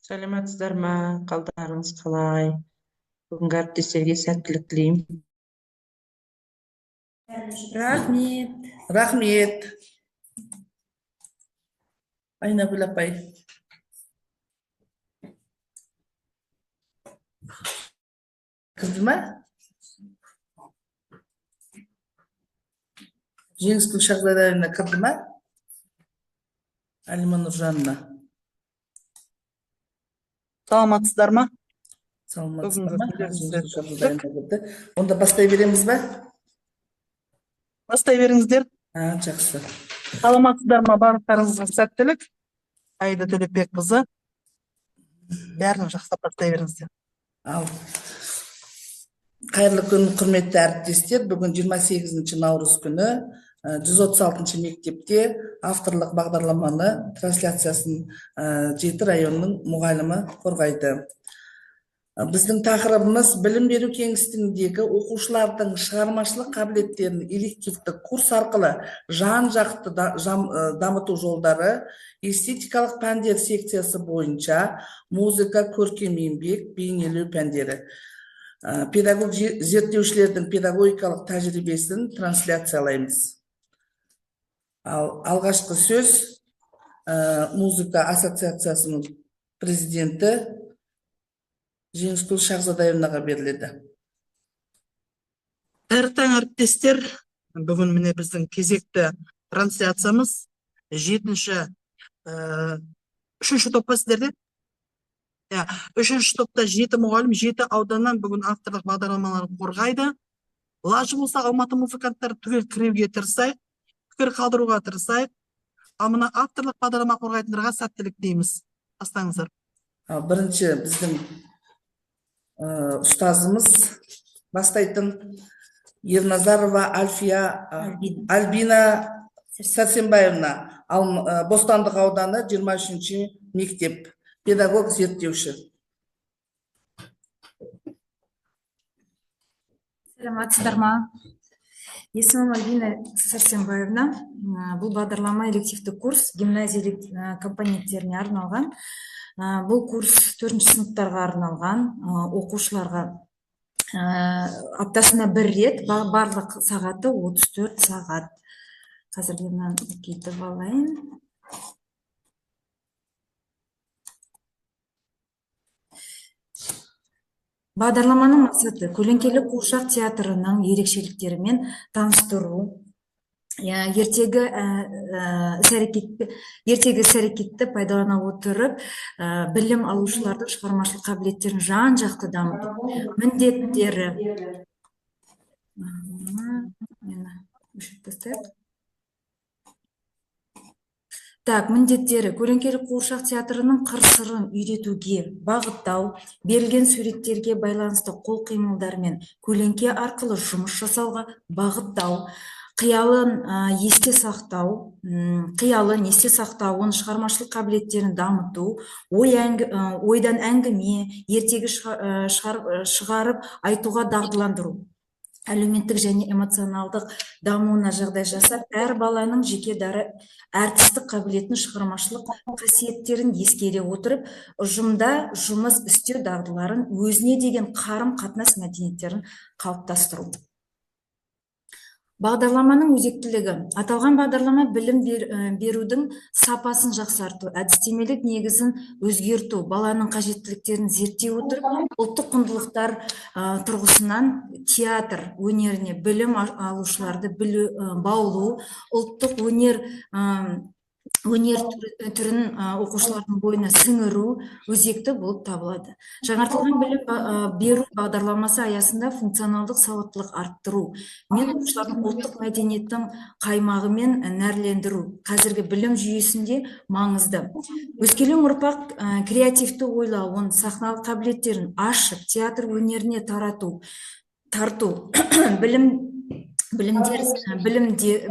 Саламатсыздар ма? Қалдарыңыз қалай? Бүгінгі әріптестерге сәттілік тілеймін. Рахмет. Рахмет. Айнагүл апай. Кірді ма? Жеңіскүл Шағдаевна кірді ма? Алима Нұржанна. Саламатсыздар ма? Саламатсыздар ма? Жеңіскүл Шағдаевна кірді. Онда бастай береміз ба? Бастай беріңіздер. Жақсы. Саламатсыздар ма? Барлықтарыңызға сәттілік. Аида Төлепбекқызы. Бәрін жақсылап бастай беріңіздер. Ал. Қайырлы күн, құрметті әріптестер. Бүгін 28 наурыз күні 136 мектепте авторлық бағдарламаны трансляциясын 7 районның мұғалімі қорғайды. Біздің тақырыбымыз білім беру кеңістігіндегі оқушылардың шығармашылық қабілеттерін элективті курс арқылы жан-жақты дамыту жолдары, эстетикалық пәндер секциясы бойынша музыка, көркем еңбек, бейнелеу пәндері. Педагог зерттеушілердің педагогикалық тәжірибесін трансляциялаймыз. Алғашқы сөз музыка ассоциациясының президенті Жеңіскүл Шағдаевнаға беріледі. Әртаң әріптестер, бүгін міне біздің кезекті трансляциямыз 3-ші топқа сіздерде? 3-ші топта 7 мұғалім, 7 ауданнан бүгін авторлық бағдарламаларын қорғайды. Лажы болса Алматы музыканттары түгел кіруге тырысайық, пікір қалдыруға тырысайық. Амына авторлық бағдарлама қорғайтындарға сәттілік дейміз. Бастаңыздар. Бірінші біздің ұстазымыз бастайтын Ерназарова Альбина Сәрсенбаевна, Бостандық ауданы 23-ші мектеп, педагог зерттеуші. Саламатсыздар ма? Есімім Альбина Сәрсенбаевна. Бұл бағдарлама элективті курс гимназия компоненттеріне арналған. Бұл курс 4-ші сыныптарға арналған, оқушыларға аптасына 1 рет, барлық сағаты 34 сағат. Қазірге мен кетіп алайын. Бағдарламаның мақсаты көлеңкелі қуыршақ театрының ерекшеліктерімен таныстыру, ертегі іс-әрекетті пайдалана отырып, білім алушылардың шығармашылық қабілеттерін жан-жақты дамыту. Міндеттері көлеңкелі қуыршақ театрының қыр-сырын үйретуге бағыттау, берілген суреттерге байланысты қол қимылдармен көлеңке арқылы жұмыс жасауға бағыттау, қиялын есте сақтауын, шығармашылық қабілеттерін дамыту, ойдан әңгіме, ертегі шығарып айтуға дағдыландыру, әлеуметтік және эмоционалдық дамуына жағдай жасап, әр баланың жеке дара әртістік қабілетін, шығармашылық қасиеттерін ескере отырып, ұжымда жұмыс істеу дағдыларын, өзіне деген қарым-қатынас мәдениеттерін қалыптастыру. Бағдарламаның өзектілігі. Аталған бағдарлама білім берудің сапасын жақсарту, әдістемелік негізін өзгерту, баланың қажеттіліктерін зерттей отырып, ұлттық құндылықтар тұрғысынан театр өнеріне білім алушыларды баулу, ұлттық өнер түрін оқушылардың бойына сіңіру өзекті болып табылады. Жаңартылған білім беру бағдарламасы аясында функционалдық сауаттылық арттыру, мен оқушылардың ұлттық мәдениеттің қаймағымен нәрлендіру қазіргі білім жүйесінде маңызды. Өскелең ұрпақ креативті ойлауын, сахналық қабілеттерін ашып, театр өнеріне тарту,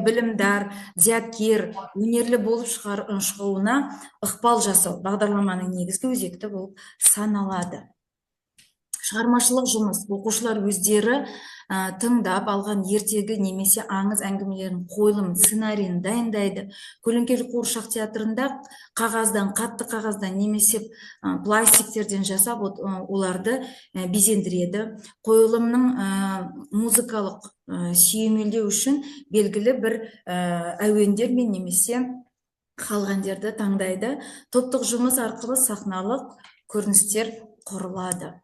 білімдар, зияткер, өнерлі болып шығуына ықпал жасау бағдарламаның негізгі өзекті болып саналады. Шығармашылық жұмыс, оқушылар өздері тыңдап алған ертегі немесе аңыз әңгімелерін, қойылым, сценарийін дайындайды. Көлеңкелі қуыршақ театрында қатты қағаздан немесе пластиктерден жасап оларды безендіреді. Қойылымның музыкалық сүйемелдеу үшін белгілі бір әуендермен немесе халық әндерді таңдайды. Топтық жұмыс арқылы сахналық көріністер құрылады.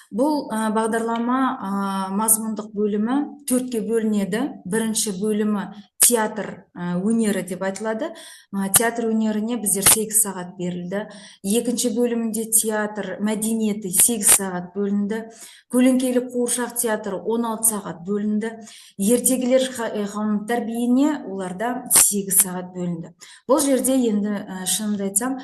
Бұл бағдарлама мазмұндық бөлімі 4-ке бөлінеді. Бірінші бөлімі театр өнері деп айтылады. Театр өнеріне біздер 8 сағат берілді. Екінші бөлімінде театр мәдениеті 8 сағат бөлінді. Көлеңкелі қуыршақ театры 16 сағат бөлінді. Ертегілер ғалымдар биіне оларда 8 сағат бөлінді. Бұл жерде енді шынымды айтсам,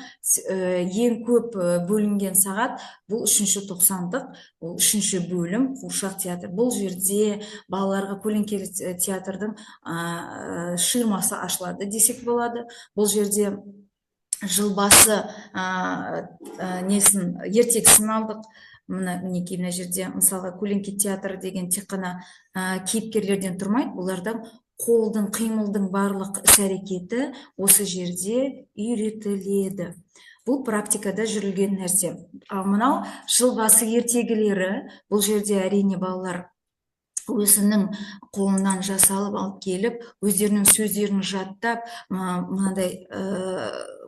ең көп бөлінген сағат бұл 3-90-дық, ол 3-ші бөлім қуыршақ театр. Бұл жерде балаларға көлеңкелі театрдың ширмасы ашылады десек болады. Бұл жерде жыл басы ертегісін алдық. Мінекей мына жерде мысалға көлеңке театры деген тек қана кейіпкерлерден тұрмайды. Бұлардан қолдың, қимылдың барлық іс-әрекеті осы жерде үйретіледі. Бұл практикада жүрілген нәрсе. Ал мынау жыл басы ертегілері, бұл жерде әрине балалар өзінің қолынан жасалып алып келіп, өздерінің сөздерін жаттап, мынадай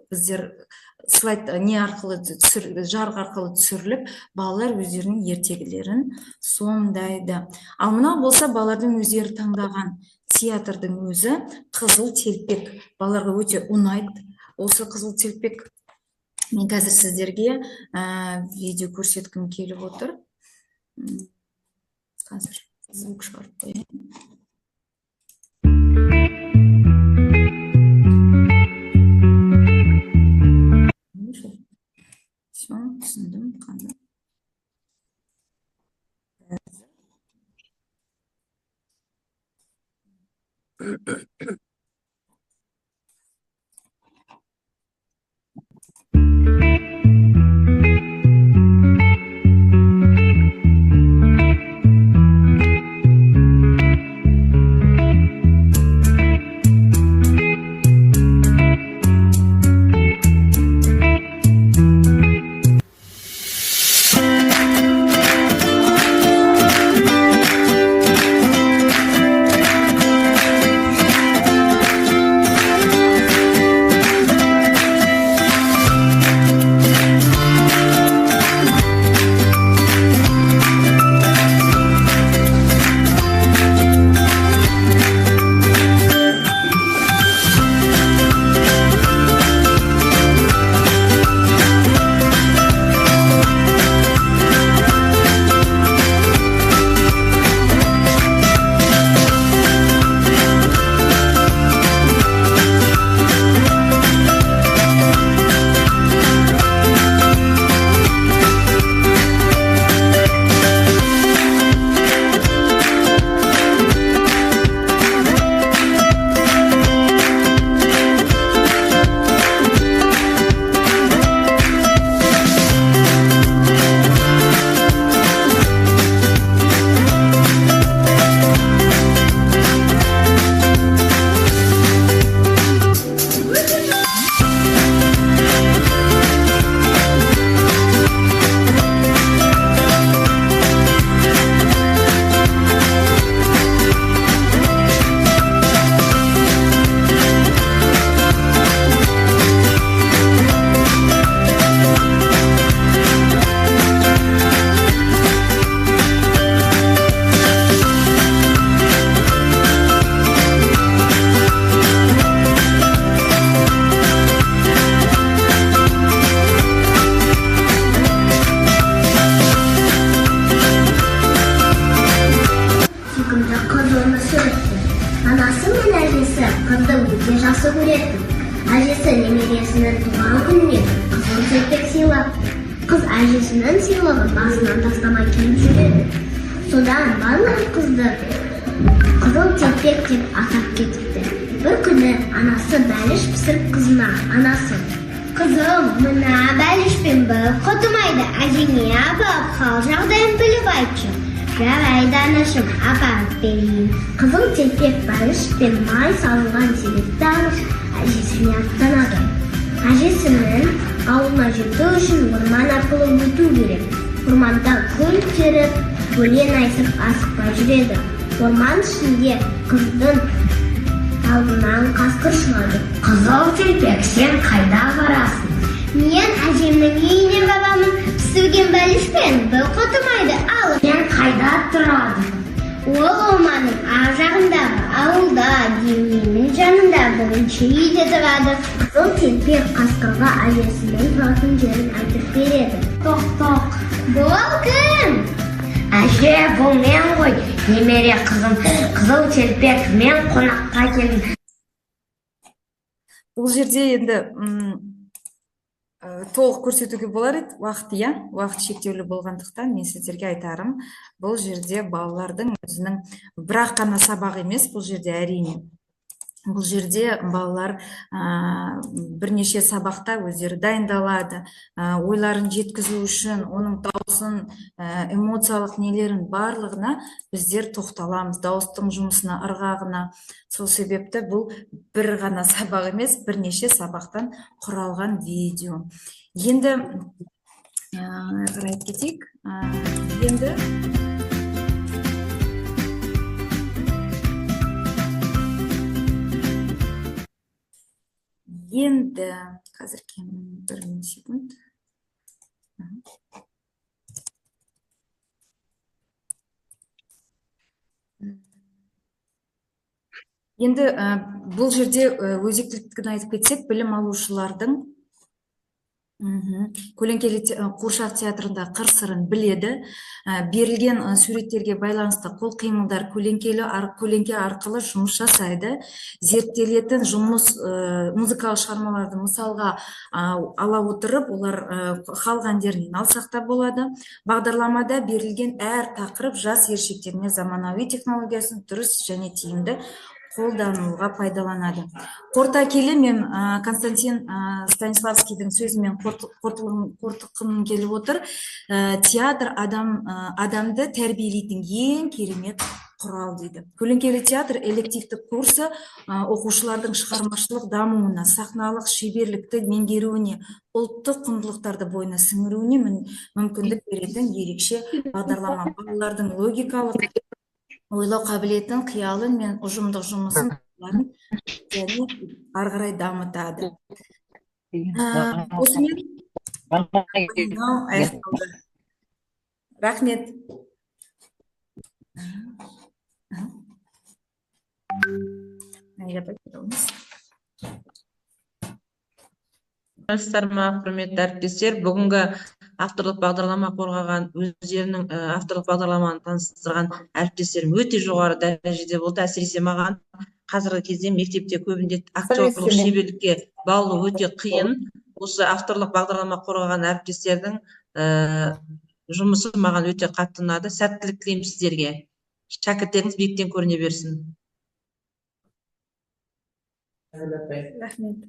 біздер слайд жарық арқылы түсіріліп, балалар өздерінің ертегілерін сомдайды. Ал мынау болса балалардың өздері таңдаған театрдың өзі Қызыл телпек. Балаларға өте ұнайды осы Қызыл телпек. Мен қазір сіздерге видео көрсеткім келіп отыр. Қазір звук шығарып қояйын. Түсіндім, қазір. жақсы көретін. Әжесі немересінің туған күніне қызыл телпек сыйлап, қыз әжесінің сыйлығын басынан тастамай киіп жүреді. Содан барлық қызды қызыл телпек деп атап кетіпті. Бір күні анасы бәліш пісіріп қызына, анасы: «Қызым, мына бәлішпен бір құтымайды, әжеңе апарып хал жағдайын біліп айтшы. Жарайды анашым, апарып берейін. Қызыл телпек балыш пен май салынған себепті алып әжесіне аттанады. Әжесінің ауылына жету үшін орман арқылы өту керек. Орманда күн теріп, өлең айтып асықпай жүреді. Орман ішінде қыздың алдынан қасқыр шығады. Қызыл телпек, сен қайда барасың? Мен әжемнің үйіне барамын. Пісірген бәлішпен бір қотымайды алып. Мен қайда тұрады? Ол орманның ар жағындағы ауылда, дененің жанында бірінші үйде тұрады. Қызыл телпек қасқырға әжесінің тұратын жерін айтып береді. Тоқ, бұл кім? Әже, бұл мен ғой, немере қызым. Қызыл телпек, мен қонаққа келдім. Бұл жерде енді толық көрсетуге болар еді, уақыт шектеулі болғандықтан мен сіздерге айтарым, бұл жерде балалардың өзінің бірақ қана сабақ емес, бұл жерде әрине. Бұл жерде балалар бірнеше сабақта өздері дайындалады, ойларын жеткізу үшін, оның дауысын, эмоциялық нелерін барлығына біздер тоқталамыз, дауыстың жұмысына, ырғағына. Сол себепті бұл бір ғана сабақ емес, бірнеше сабақтан құралған видео. Енді қарайып кетейік. Енді қазір бір секунд. Енді бұл жерде өзектілігін айтып кетсек, білім алушылардың Көлеңкелі қуыршақ театрында қыр-сырын біледі. Берілген суреттерге байланысты қол қимылдар көлеңке арқылы жұмыс жасайды. Зерттелетін жұмыс музыкалық шығармаларды мысалға ала отырып, олар халық әндерінен алсақ та болады. Бағдарламада берілген әр тақырып жас ересектеріне заманауи технологиясын дұрыс және тиімді қолдануға пайдаланады. Қорыта келе мен Константин Станиславскийдің сөзімен қортыққым келіп отыр. Театр адамды тәрбиелейтін ең керемет құрал дейді. Көлеңкелі театр элективті курсы оқушылардың шығармашылық дамуына, сахналық шеберлікті меңгеруіне, ұлттық құндылықтарды бойына сіңіруіне мүмкіндік беретін ерекше бағдарлама. Балалардың логикалық ойлау қабілетін, қиялын мен ұжымдық жұмысын және ары қарай дамытады. Осымен рахмет. Құрметті әріптестер, бүгінгі авторлық бағдарлама қорғаған, өздерінің авторлық бағдарламаны таныстырған әріптестерім өте жоғары дәрежеде болды. Әсіресе маған қазіргі кезде мектепте көбінде актерлік шеберлікке баулу өте қиын. Осы авторлық бағдарлама қорғаған әріптестердің жұмысы маған өте қатты ұнады. Сәттілік тілеймін сіздерге. Шәкірттеріңіз биіктен көріне берсін. Рахмет.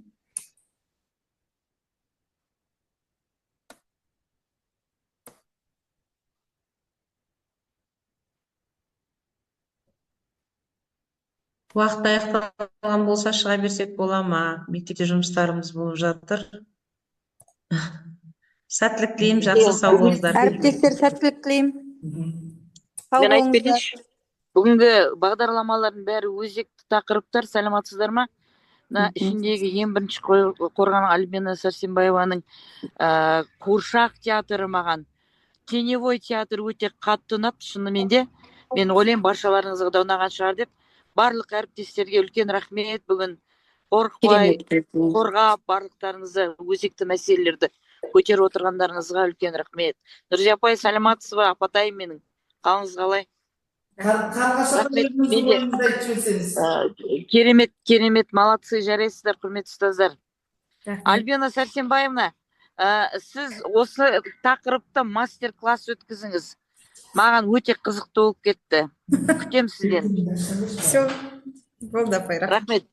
Уақыт аяқталған болса шыға берсек бола ма? Мектепте жұмыстарымыз болып жатыр. Сәттілік тілеймін, жақсы сау болыңыздар. Әріптестер, сәттілік тілеймін. Мен айтып кетейінші. Бүгінгі бағдарламалардың бәрі өзекті тақырыптар, саламатсыздар ма? Ішіндегі ең бірінші қорған Альбина Сәрсенбаеваның қуыршақ театры маған. Теневой театр өте қатты ұнады, шынымен де. Мен ойлаймын, баршаларыңызға да ұнаған шығар деп. Барлық әріптестерге үлкен рахмет. Бүгін қорықпай, қорғап, барлықтарыңызды өзекті мәселелерді көтеріп отырғандарыңызға үлкен рахмет. Нұржия апай, саламатсыз ба? Апатай менің. Қалыңыз қалай? Керемет, молодцы, жарайсыздар, құрметті ұстаздар. Альбина Сәрсенбаевна, сіз осы тақырыпта мастер-класс өткізіңіз. Маған өте қызықты болып кетті. Күтем сізден. Все, болды апай. Рахмет.